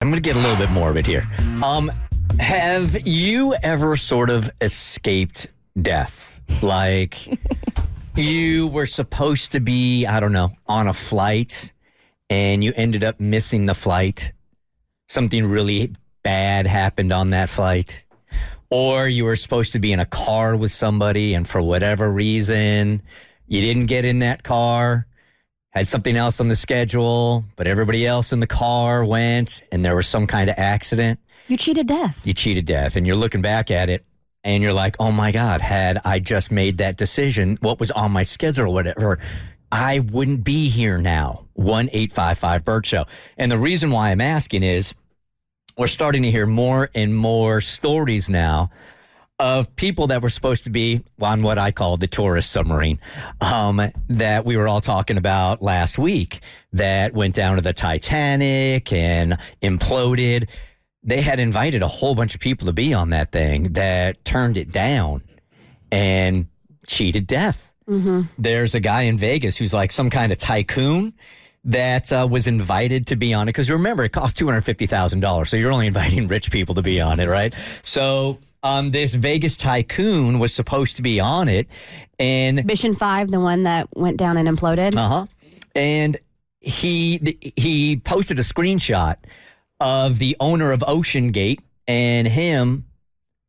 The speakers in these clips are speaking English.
I'm going to get a little bit morbid here. Have you ever sort of escaped death? Like you were supposed to be, I don't know, on a flight and you ended up missing the flight. Something really bad happened on that flight. Or you were supposed to be in a car with somebody and for whatever reason, you didn't get in that car. Had something else on the schedule, but everybody else in the car went, and there was some kind of accident. You cheated death. You cheated death, and you're looking back at it, and you're like, oh, my God, had I just made that decision, what was on my schedule or whatever, I wouldn't be here now. 1-855-BERT Show. And the reason why I'm asking is we're starting to hear more and more stories now of people that were supposed to be on what I call the tourist submarine that we were all talking about last week that went down to the Titanic and imploded. They had invited a whole bunch of people to be on that thing that turned it down and cheated death. Mm-hmm. There's a guy in Vegas who's like some kind of tycoon that was invited to be on it. Because remember, it costs $250,000. So you're only inviting rich people to be on it, right? So this Vegas tycoon was supposed to be on it. And Mission 5, the one that went down and imploded. Uh-huh. And he posted a screenshot of the owner of Ocean Gate and him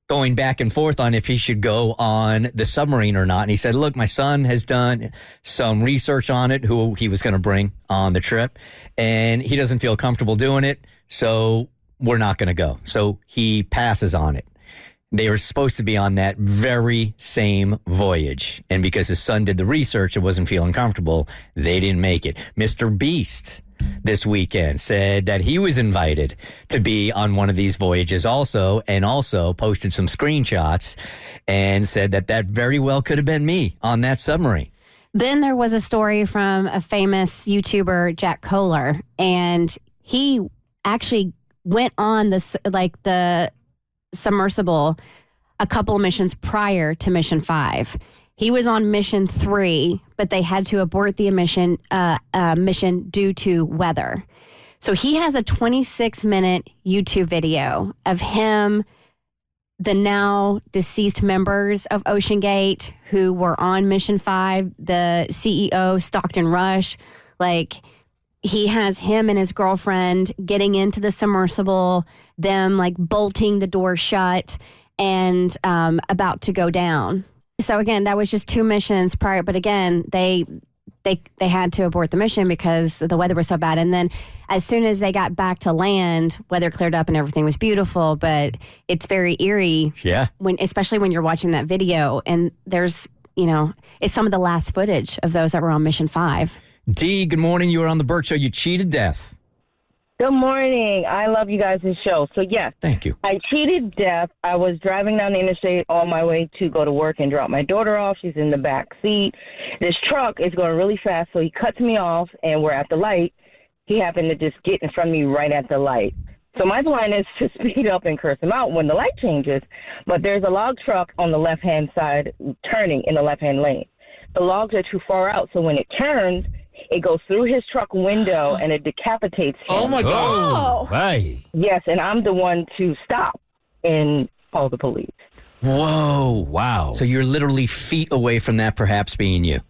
going back and forth on if he should go on the submarine or not. And he said, look, my son has done some research on it, who he was going to bring on the trip, and he doesn't feel comfortable doing it, so we're not going to go. So he passes on it. They were supposed to be on that very same voyage. And because his son did the research and wasn't feeling comfortable, they didn't make it. Mr. Beast this weekend said that he was invited to be on one of these voyages also, and also posted some screenshots and said that that very well could have been me on that submarine. Then there was a story from a famous YouTuber, Jack Kohler, and he actually went on the submersible a couple of missions prior to Mission 5. He was on Mission 3, but they had to abort the mission due to weather. So he has a 26-minute YouTube video of him, the now deceased members of Ocean Gate who were on Mission 5, the CEO, Stockton Rush. Like, he has him and his girlfriend getting into the submersible, them like bolting the door shut and about to go down. So again, that was just 2 missions prior. But again, they had to abort the mission because the weather was so bad. And then as soon as they got back to land, weather cleared up and everything was beautiful. But it's very eerie, especially when you're watching that video. And there's, it's some of the last footage of those that were on Mission 5. Dee, good morning. You were on the Bert Show. You cheated death. Good morning. I love you guys' show. So, yes. Thank you. I cheated death. I was driving down the interstate on my way to go to work and drop my daughter off. She's in the back seat. This truck is going really fast, so he cuts me off, and we're at the light. He happened to just get in front of me right at the light. So my plan is to speed up and curse him out when the light changes. But there's a log truck on the left-hand side turning in the left-hand lane. The logs are too far out, so when it turns, it goes through his truck window and it decapitates him. Oh, my God. Right. Yes, and I'm the one to stop and call the police. Whoa. Wow. So you're literally feet away from that perhaps being you.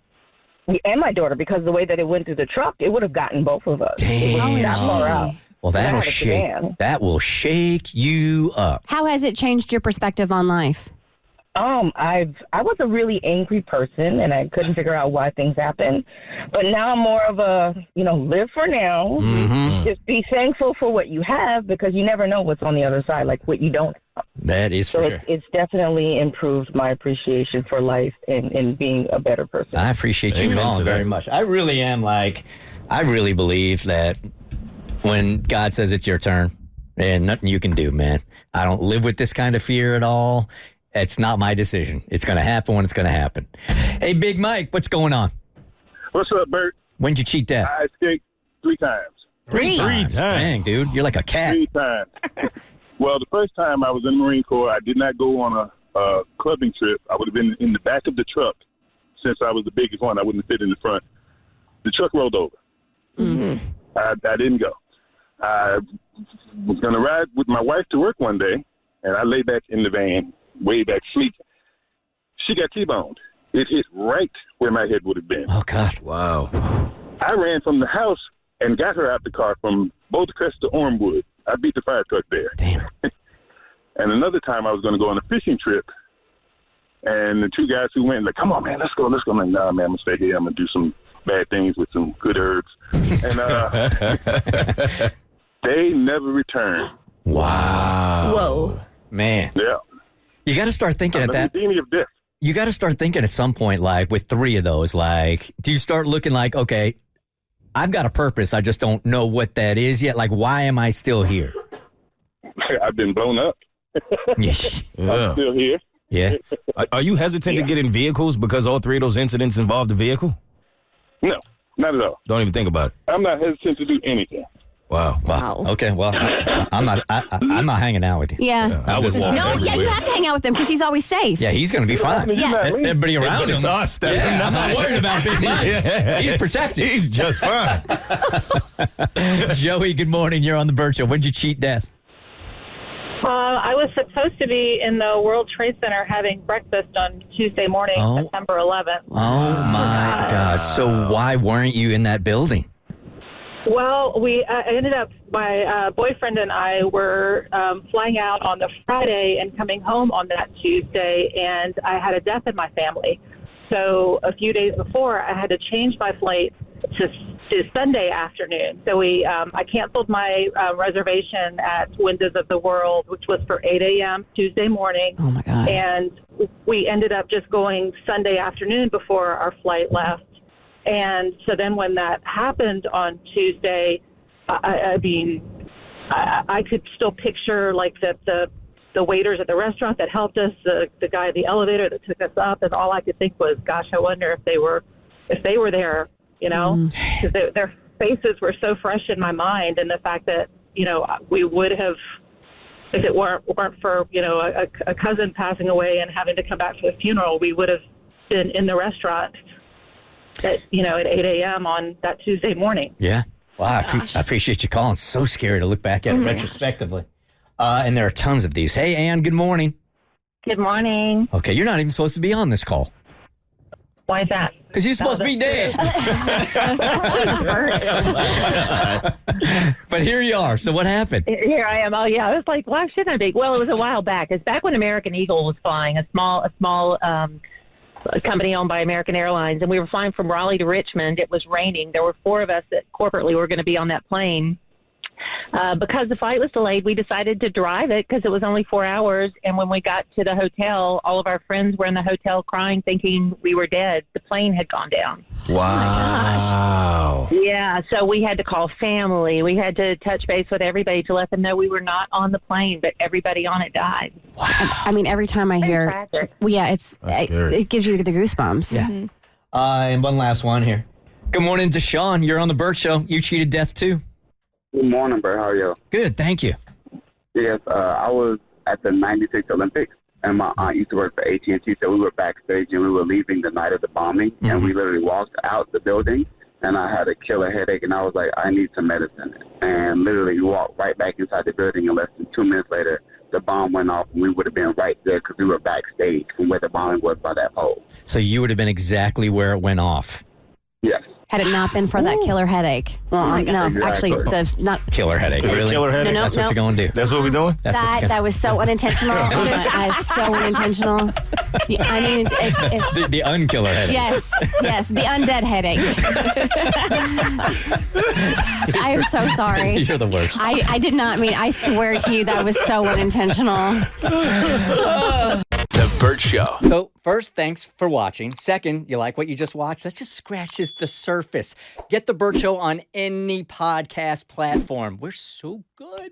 And my daughter, because the way that it went through the truck, it would have gotten both of us. Damn. It was that far out. Well, that will shake you up. How has it changed your perspective on life? I was a really angry person, and I couldn't figure out why things happened. But now I'm more of a, live for now. Mm-hmm. Just be thankful for what you have, because you never know what's on the other side, like what you don't have. That is for sure. It's definitely improved my appreciation for life and being a better person. I appreciate you calling very much. I really am I really believe that when God says it's your turn, and nothing you can do, man. I don't live with this kind of fear at all. It's not my decision. It's going to happen when it's going to happen. Hey, Big Mike, what's going on? What's up, Bert? When'd you cheat death? I escaped 3 times. Three times. Dang, dude. You're like a cat. 3 times. Well, the first time I was in the Marine Corps, I did not go on a clubbing trip. I would have been in the back of the truck. Since I was the biggest one, I wouldn't fit in the front. The truck rolled over. Mm-hmm. I didn't go. I was going to ride with my wife to work one day, and I lay back in the van, way back sleep. She got T-boned. It hit right where my head would have been. Oh, God. Wow. I ran from the house and got her out the car from Boulder Crest to Ormwood. I beat the fire truck there. Damn. And another time I was going to go on a fishing trip, and the two guys who went, like, come on, man, let's go. I'm like, nah, man, I'm going to stay here. I'm going to do some bad things with some good herbs. And they never returned. Wow. Whoa. Man. Yeah. You got to start thinking at that. Of death. You got to start thinking at some point, like with 3 of those, like, do you start looking like, okay, I've got a purpose. I just don't know what that is yet. Like, why am I still here? I've been blown up. Yeah. I'm still here. Yeah. Are you hesitant to get in vehicles because all 3 of those incidents involved a vehicle? No, not at all. Don't even think about it. I'm not hesitant to do anything. Wow. Wow. Okay. Well, I'm not hanging out with you. Yeah. I was walking No, yeah, you have to hang out with him because he's always safe. Yeah, he's going to be fine. Yeah. Everybody around It's him. us. Yeah, I'm not worried about Big Mike. He's protected. He's just fine. Joey, good morning. You're on the Bert Show. When'd you cheat death? I was supposed to be in the World Trade Center having breakfast on Tuesday morning, September 11th. Oh, my God. So why weren't you in that building? Well, I ended up, my boyfriend and I were flying out on the Friday and coming home on that Tuesday, and I had a death in my family. So a few days before, I had to change my flight to Sunday afternoon. So I canceled my reservation at Windows of the World, which was for 8 a.m. Tuesday morning. Oh, my God. And we ended up just going Sunday afternoon before our flight left. And so then when that happened on Tuesday, I could still picture like the waiters at the restaurant that helped us, the guy at the elevator that took us up, and all I could think was, gosh, I wonder if they were there, you know, because their faces were so fresh in my mind, and the fact that, you know, we would have, if it weren't for, you know, a cousin passing away and having to come back for the funeral, we would have been in the restaurant at 8 a.m. on that Tuesday morning. Yeah. Wow. I appreciate you calling. So scary to look back at it retrospectively. And there are tons of these. Hey, Ann, good morning. Good morning. Okay, you're not even supposed to be on this call. Why is that? Because you're supposed to be dead. Jesus, Bert. But here you are. So what happened? Here I am. Oh, yeah. I was like, why shouldn't I be? Well, it was a while back. It's back when American Eagle was flying, a small company owned by American Airlines, and we were flying from Raleigh to Richmond. It was raining. There were 4 of us that corporately were going to be on that plane. Because the flight was delayed, we decided to drive it because it was only 4 hours. And when we got to the hotel, all of our friends were in the hotel crying, thinking we were dead. The plane had gone down. Wow. Yeah, so we had to call family. We had to touch base with everybody to let them know we were not on the plane, but everybody on it died. Wow. I mean, every time I hear, Tragic. well, yeah, That's scary. it gives you the goosebumps. Yeah. And one last one here. Good morning, Deshaun. You're on the Bert Show. You cheated death too. Good morning, Bert. How are you? Good, thank you. Yes, I was at the '96 Olympics, and my aunt used to work for AT&T, so we were backstage, and we were leaving the night of the bombing, and we literally walked out the building, and I had a killer headache, and I was like, I need some medicine. And literally walked right back inside the building, and less than 2 minutes later, the bomb went off, and we would have been right there because we were backstage from where the bombing was by that pole. So you would have been exactly where it went off. Yes. Had it not been for that killer headache. Well, no, Exactly. actually, not. Killer headache, really? Killer headache? No, That's what you're going to do. That's what we're doing? That's what you're That was so unintentional. So unintentional. I mean, the unkiller headache. yes, the undead headache. I am so sorry. You're the worst. I did not mean, I swear to you, that was so unintentional. The Bert Show. So, first, thanks for watching. Second, you like what you just watched? That just scratches the surface. Get the Bert Show on any podcast platform. We're so good.